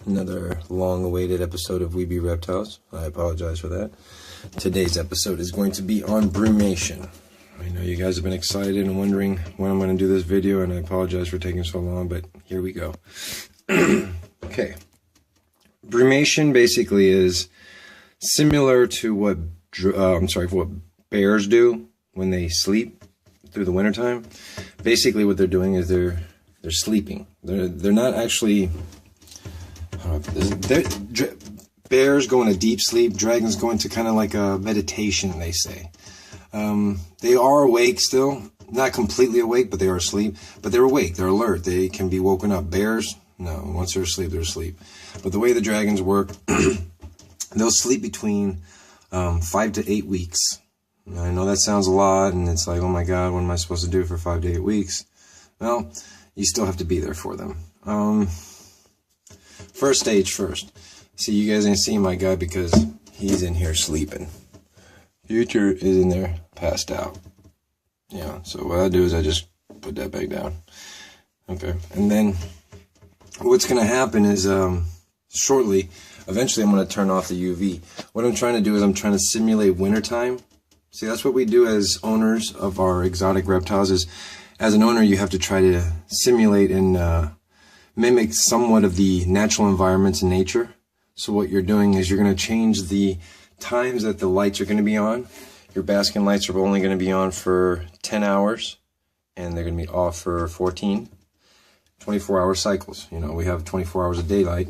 Another long-awaited episode of We Be Reptiles. I apologize for that. Today's episode is going to be on brumation. I know you guys have been excited and wondering when I'm going to do this video, and I apologize for taking so long, but here we go. Okay. Brumation basically is similar to what bears do when they sleep through the wintertime. Basically what they're doing is they're sleeping. They're not actually... Bears go into deep sleep. Dragons go into kind of like a meditation, they say. They are awake still. Not completely awake, but they are asleep. But they're awake. They're alert. They can be woken up. Bears, no. Once they're asleep, they're asleep. But the way the dragons work, they'll sleep between 5 to 8 weeks. I know that sounds a lot, and it's like, oh my God, what am I supposed to do for 5 to 8 weeks? Well, you still have to be there for them. First stage first. See, you guys ain't seen my guy because he's in here sleeping. Future is in there passed out. Yeah, so what I do is I just put that back down. Okay, and then what's going to happen is eventually I'm going to turn off the UV. What I'm trying to do is I'm trying to simulate wintertime. See, that's what we do as owners of our exotic reptiles. Is as an owner, you have to try to simulate and mimic somewhat of the natural environments in nature. So what you're doing is you're going to change the times that the lights are going to be on. Your basking lights are only going to be on for 10 hours, and they're going to be off for 14, 24-hour cycles. You know, we have 24 hours of daylight.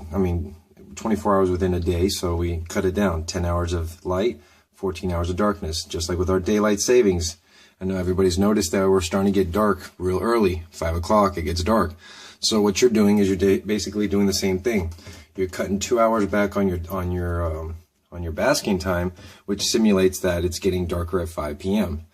24 hours within a day, so we cut it down. 10 hours of light, 14 hours of darkness, just like with our daylight savings. I know everybody's noticed that we're starting to get dark real early. 5 o'clock, it gets dark. So what you're doing is you're basically doing the same thing. You're cutting 2 hours back on your basking time, which simulates that it's getting darker at 5 p.m.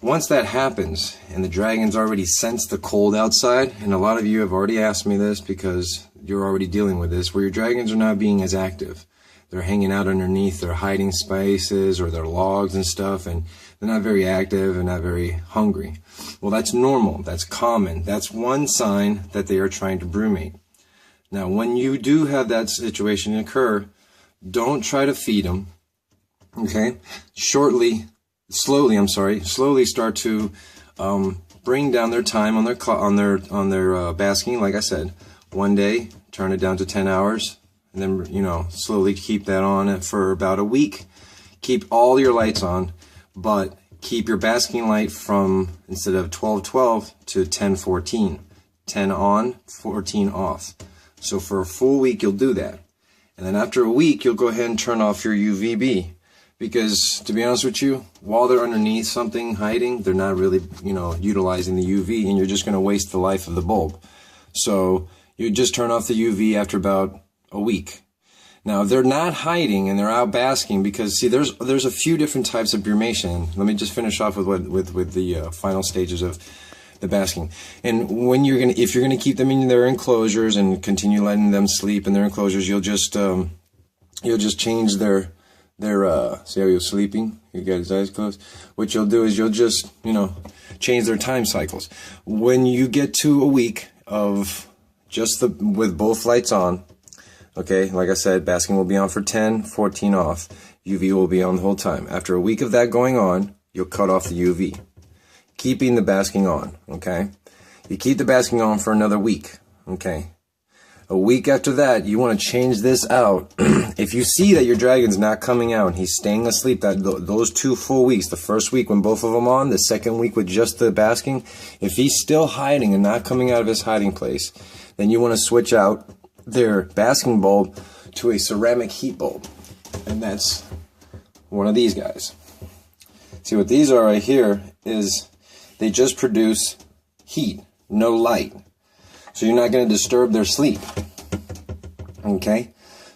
Once that happens, and the dragons already sense the cold outside, and a lot of you have already asked me this because you're already dealing with this, where your dragons are not being as active. They're hanging out underneath their hiding spaces or their logs and stuff, and they're not very active and not very hungry. Well, that's normal. That's common. That's one sign that they are trying to brumate. Now, when you do have that situation occur, don't try to feed them. Okay? Slowly start to bring down their time on their basking. Like I said, one day, turn it down to 10 hours. And then, you know, slowly keep that on for about a week. Keep all your lights on, but keep your basking light from, instead of 12-12 to 10-14. 10 on, 14 off. So for a full week, you'll do that. And then after a week, you'll go ahead and turn off your UVB. Because, to be honest with you, while they're underneath something hiding, they're not really, you know, utilizing the UV, and you're just going to waste the life of the bulb. So you just turn off the UV after about a week. Now, if they're not hiding and they're out basking, because see, there's a few different types of brumation. Let me just finish off with the final stages of the basking. And when if you're gonna keep them in their enclosures and continue letting them sleep in their enclosures, you'll just change their see how he was sleeping? He got his eyes closed. What you'll do is you'll just, you know, change their time cycles. When you get to a week of with both lights on, okay, like I said, basking will be on for 10, 14 off. UV will be on the whole time. After a week of that going on, you'll cut off the UV, keeping the basking on, okay? You keep the basking on for another week, okay? A week after that, you want to change this out. If you see that your dragon's not coming out and he's staying asleep those 2 full weeks, the first week when both of them on, the second week with just the basking, if he's still hiding and not coming out of his hiding place, then you want to switch out their basking bulb to a ceramic heat bulb, and that's one of these guys. See, what these are right here is they just produce heat, no light, so you're not going to disturb their sleep. Okay,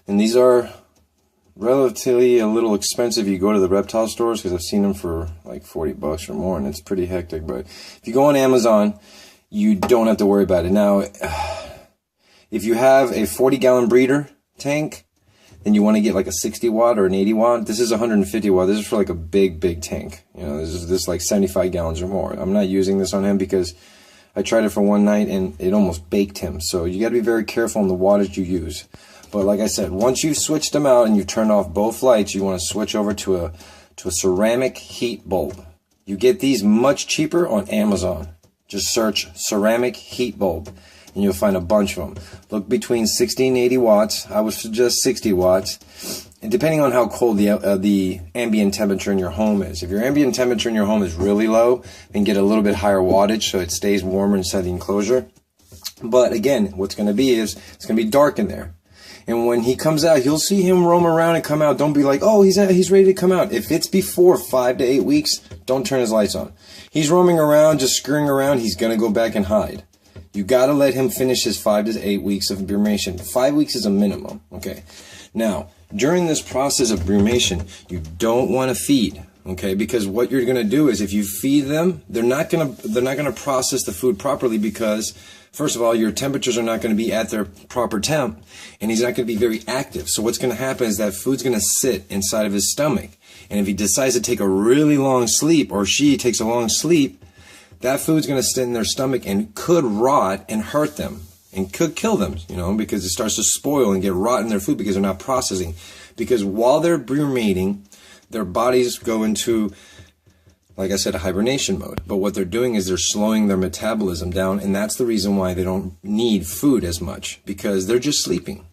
and these are relatively a little expensive. You go to the reptile stores, because I've seen them for like 40 bucks or more, and it's pretty hectic. But if you go on Amazon, you don't have to worry about it. Now, if you have a 40-gallon breeder tank, then you want to get like a 60 watt or an 80 watt. This is 150 watt. This is for like a big tank. You know, this is like 75 gallons or more. I'm not using this on him because I tried it for one night and it almost baked him. So you got to be very careful on the wattage you use. But like I said, once you've switched them out and you've turned off both lights, you want to switch over to a ceramic heat bulb. You get these much cheaper on Amazon. Just search ceramic heat bulb and you'll find a bunch of them. Look between 60 and 80 watts. I would suggest 60 watts. And depending on how cold the ambient temperature in your home is. If your ambient temperature in your home is really low, then get a little bit higher wattage so it stays warmer inside the enclosure. But again, what's going to be is it's going to be dark in there. And when he comes out, you'll see him roam around and come out. Don't be like, oh, he's ready to come out. If it's before 5 to 8 weeks, don't turn his lights on. He's roaming around, just scurrying around. He's going to go back and hide. You got to let him finish his 5 to 8 weeks of brumation. 5 weeks is a minimum. Okay. Now, during this process of brumation, you don't want to feed. Okay, because what you're going to do is if you feed them, they're not going to process the food properly because, first of all, your temperatures are not going to be at their proper temp, and he's not going to be very active. So what's going to happen is that food's going to sit inside of his stomach, and if he decides to take a really long sleep, or she takes a long sleep, that food's going to sit in their stomach and could rot and hurt them, and could kill them, you know, because it starts to spoil and get rot in their food because they're not processing. Because while they're brumating, their bodies go into, like I said, a hibernation mode. But what they're doing is they're slowing their metabolism down, and that's the reason why they don't need food as much, because they're just sleeping.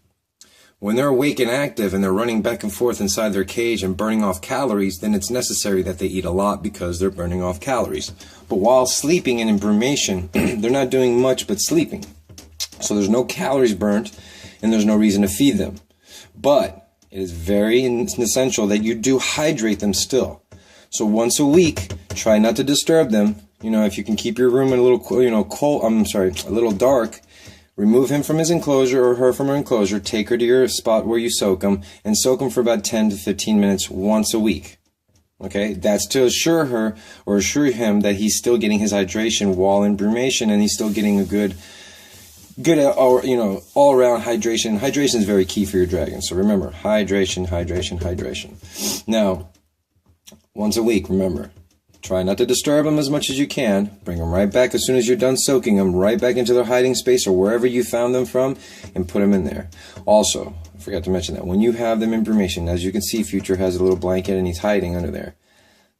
When they're awake and active and they're running back and forth inside their cage and burning off calories, then it's necessary that they eat a lot because they're burning off calories. But while sleeping and in brumation, they're not doing much but sleeping. So there's no calories burnt, and there's no reason to feed them. But it is very essential that you do hydrate them still. So once a week, try not to disturb them. You know, if you can keep your room a little, a little dark, remove him from his enclosure or her from her enclosure, take her to your spot where you soak them, and soak them for about 10 to 15 minutes once a week. Okay, that's to assure her or assure him that he's still getting his hydration while in brumation and he's still getting a good all-around hydration. Hydration is very key for your dragon. So remember, hydration, hydration, hydration. Now, once a week, remember, try not to disturb them as much as you can. Bring them right back as soon as you're done soaking them, right back into their hiding space or wherever you found them from, and put them in there. Also, I forgot to mention that when you have them in brumation, as you can see, Future has a little blanket and he's hiding under there.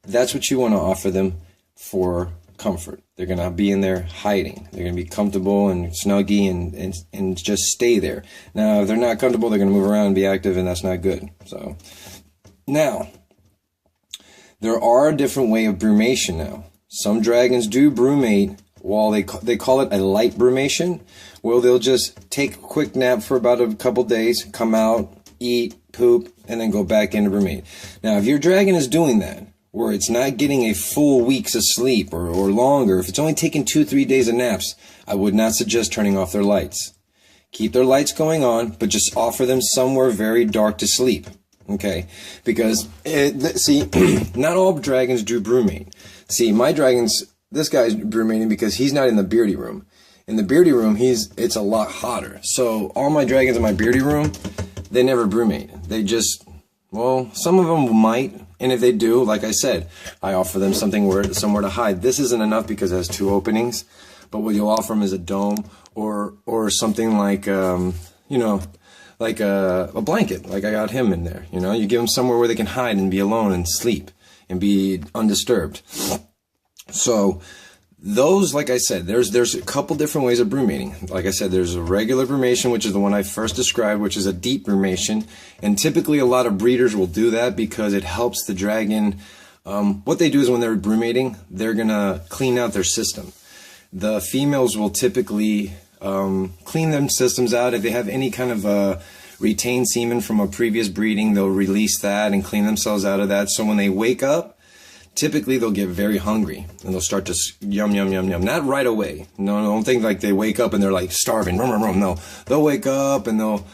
That's what you want to offer them for comfort. They're going to be in there hiding. They're going to be comfortable and snuggy and just stay there. Now, if they're not comfortable, they're going to move around and be active, and that's not good. So, now, there are a different way of brumation now. Some dragons do brumate while they call it a light brumation. Well, they'll just take a quick nap for about a couple days, come out, eat, poop, and then go back into brumate. Now, if your dragon is doing that, where it's not getting a full week's of sleep or longer, if it's only taking 2-3 days of naps, I would not suggest turning off their lights. Keep their lights going on, but just offer them somewhere very dark to sleep. Okay? Because, see, not all dragons do brumate. See, my dragons, this guy's brumating because he's not in the beardy room. In the beardy room, it's a lot hotter. So all my dragons in my beardy room, they never brumate. They just, well, some of them might. And if they do, like I said, I offer them somewhere to hide. This isn't enough because it has 2 openings. But what you'll offer them is a dome or something like, like a blanket. Like I got him in there. You know, you give them somewhere where they can hide and be alone and sleep and be undisturbed. So those, like I said, there's a couple different ways of brumating. Like I said, there's a regular brumation, which is the one I first described, which is a deep brumation. And typically a lot of breeders will do that because it helps the dragon. What they do is when they're brumating, they're going to clean out their system. The females will typically clean them systems out. If they have any kind of retained semen from a previous breeding, they'll release that and clean themselves out of that. So when they wake up, typically they'll get very hungry and they'll start to yum, yum, yum, yum. Not right away. No, don't think like they wake up and they're like starving. No, they'll wake up and they'll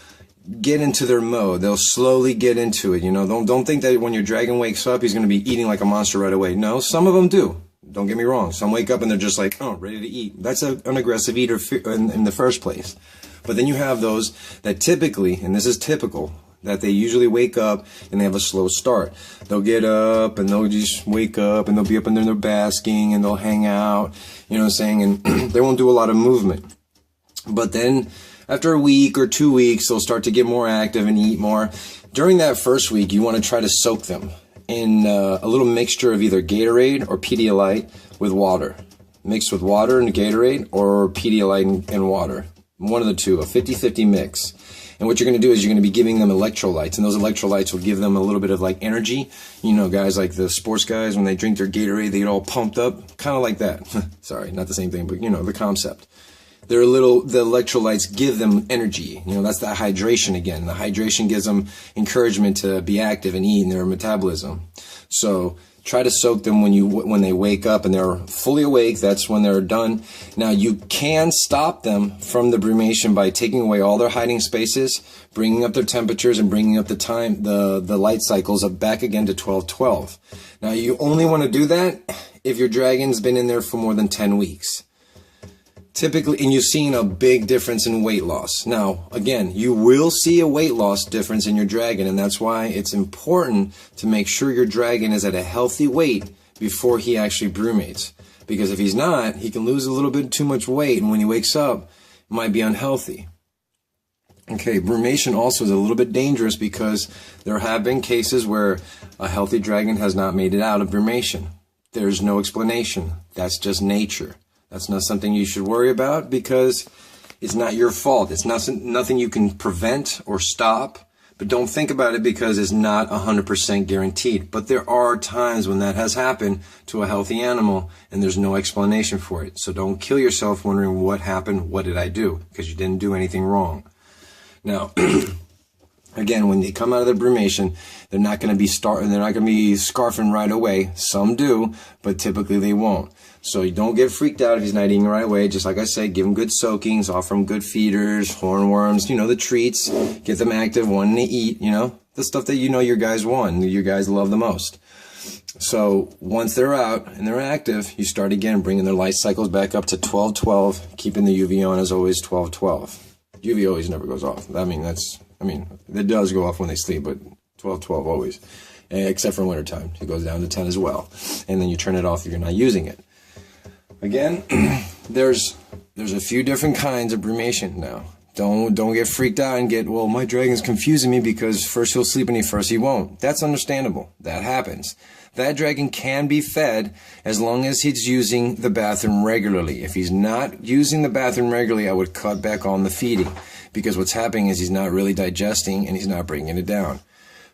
get into their mode. They'll slowly get into it. You know, don't think that when your dragon wakes up, he's going to be eating like a monster right away. No, some of them do. Don't get me wrong. Some wake up and they're just like, oh, ready to eat. That's an aggressive eater in the first place. But then you have those that typically, and this is typical, that they usually wake up and they have a slow start. They'll get up and they'll just wake up and they'll be up and they're basking and they'll hang out, you know what I'm saying, and they won't do a lot of movement. But then After a week or 2 weeks, they'll start to get more active and eat more. During that first week, you want to try to soak them in a little mixture of either Gatorade or Pedialyte with water. Mixed with water and Gatorade, or Pedialyte and water. One of the two, a 50-50 mix. And what you're going to do is you're going to be giving them electrolytes, and those electrolytes will give them a little bit of like energy. You know, guys like the sports guys, when they drink their Gatorade, they get all pumped up. Kind of like that. Sorry, not the same thing, but you know, the concept. The electrolytes give them energy. You know, that's that hydration again. The hydration gives them encouragement to be active and eat in their metabolism. So try to soak them when they wake up and they're fully awake. That's when they're done. Now you can stop them from the brumation by taking away all their hiding spaces, bringing up their temperatures, and bringing up the light cycles up back again to 12-12. Now you only want to do that if your dragon's been in there for more than 10 weeks. Typically, and you've seen a big difference in weight loss. Now, again, you will see a weight loss difference in your dragon, and that's why it's important to make sure your dragon is at a healthy weight before he actually brumates. Because if he's not, he can lose a little bit too much weight, and when he wakes up, it might be unhealthy. Okay, brumation also is a little bit dangerous because there have been cases where a healthy dragon has not made it out of brumation. There's no explanation. That's just nature. That's not something you should worry about because it's not your fault. It's nothing you can prevent or stop, but don't think about it because it's not 100% guaranteed. But there are times when that has happened to a healthy animal and there's no explanation for it. So don't kill yourself wondering what happened, what did I do? Because you didn't do anything wrong. Now, again, when they come out of the brumation, they're not going to be scarfing right away. Some do, but typically they won't. So you don't get freaked out if he's not eating the right way. Just like I said, give him good soakings, offer him good feeders, hornworms, you know, the treats, get them active, wanting to eat, you know, the stuff that you know your guys want, your guys love the most. So once they're out and they're active, you start again, bringing their life cycles back up to 12-12, keeping the UV on as always 12-12. UV always never goes off. It does go off when they sleep, but 12-12 always, except for wintertime. It goes down to 10 as well. And then you turn it off if you're not using it. Again, there's a few different kinds of brumation now. Don't get freaked out and get, well, my dragon's confusing me because first he'll sleep and first he won't. That's understandable. That happens. That dragon can be fed as long as he's using the bathroom regularly. If he's not using the bathroom regularly, I would cut back on the feeding because what's happening is he's not really digesting and he's not bringing it down.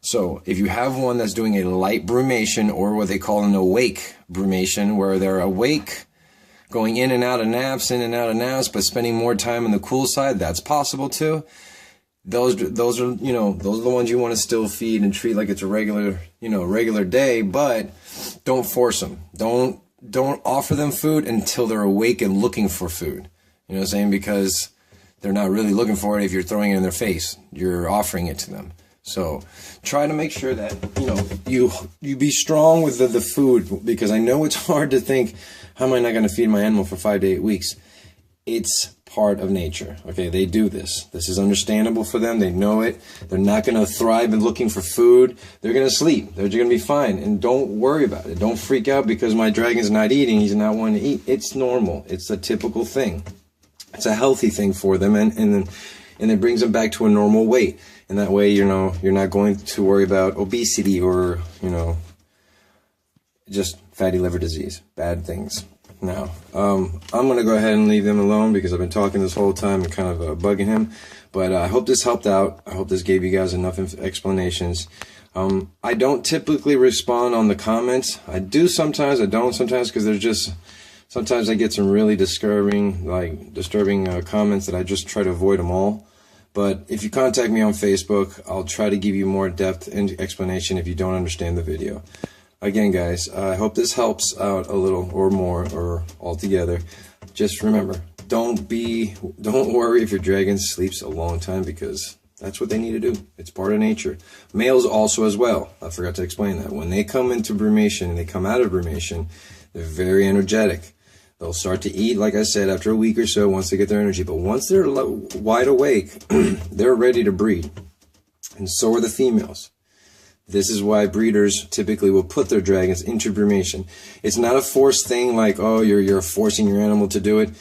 So if you have one that's doing a light brumation or what they call an awake brumation, where they're awake, going in and out of naps, but spending more time on the cool side, that's possible too. Those are the ones you want to still feed and treat like it's a regular day, but don't force them. Don't offer them food until they're awake and looking for food. You know what I'm saying? Because they're not really looking for it if you're throwing it in their face. You're offering it to them. So try to make sure that, you be strong with the food, because I know it's hard to think, how am I not going to feed my animal for 5 to 8 weeks? It's part of nature. Okay, they do this. This is understandable for them. They know it. They're not going to thrive in looking for food. They're going to sleep. They're going to be fine. And don't worry about it. Don't freak out because my dragon's not eating. He's not wanting to eat. It's normal. It's a typical thing. It's a healthy thing for them, and it brings them back to a normal weight. And that way, you're not going to worry about obesity or, just fatty liver disease, bad things. Now, I'm going to go ahead and leave them alone because I've been talking this whole time and kind of bugging him. But I hope this helped out. I hope this gave you guys enough explanations. I don't typically respond on the comments. I do sometimes. I don't sometimes because sometimes I get some really disturbing comments that I just try to avoid them all. But if you contact me on Facebook, I'll try to give you more depth and explanation if you don't understand the video. Again, guys, I hope this helps out a little or more or altogether. Just remember, don't worry if your dragon sleeps a long time because that's what they need to do. It's part of nature. Males also as well. I forgot to explain that. When they come into brumation and they come out of brumation, they're very energetic. They'll start to eat, like I said, after a week or so once they get their energy. But once they're wide awake, they're ready to breed. And so are the females. This is why breeders typically will put their dragons into brumation. It's not a forced thing like, oh, you're forcing your animal to do it.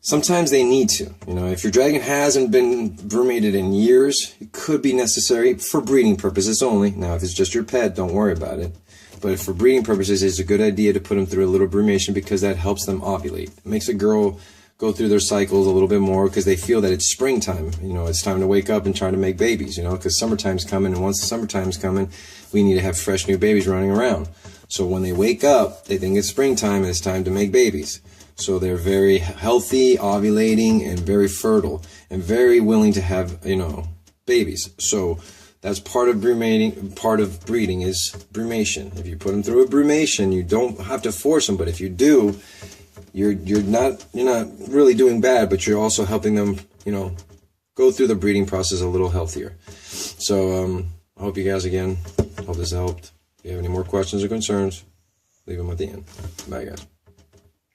sometimes they need to. You know, if your dragon hasn't been brumated in years, it could be necessary for breeding purposes only. Now, if it's just your pet, don't worry about it. But for breeding purposes, it's a good idea to put them through a little brumation because that helps them ovulate. It makes a girl go through their cycles a little bit more because they feel that it's springtime. You know, it's time to wake up and try to make babies, you know, because summertime's coming. And once the summertime's coming, we need to have fresh new babies running around. So when they wake up, they think it's springtime and it's time to make babies. So they're very healthy, ovulating, and very fertile, and very willing to have, you know, babies. So that's part of brumating. Part of breeding is brumation. If you put them through a brumation, you don't have to force them. But if you do, you're not really doing bad, but you're also helping them, you know, go through the breeding process a little healthier. So I hope you guys, again, hope this helped. If you have any more questions or concerns, leave them at the end. Bye, guys.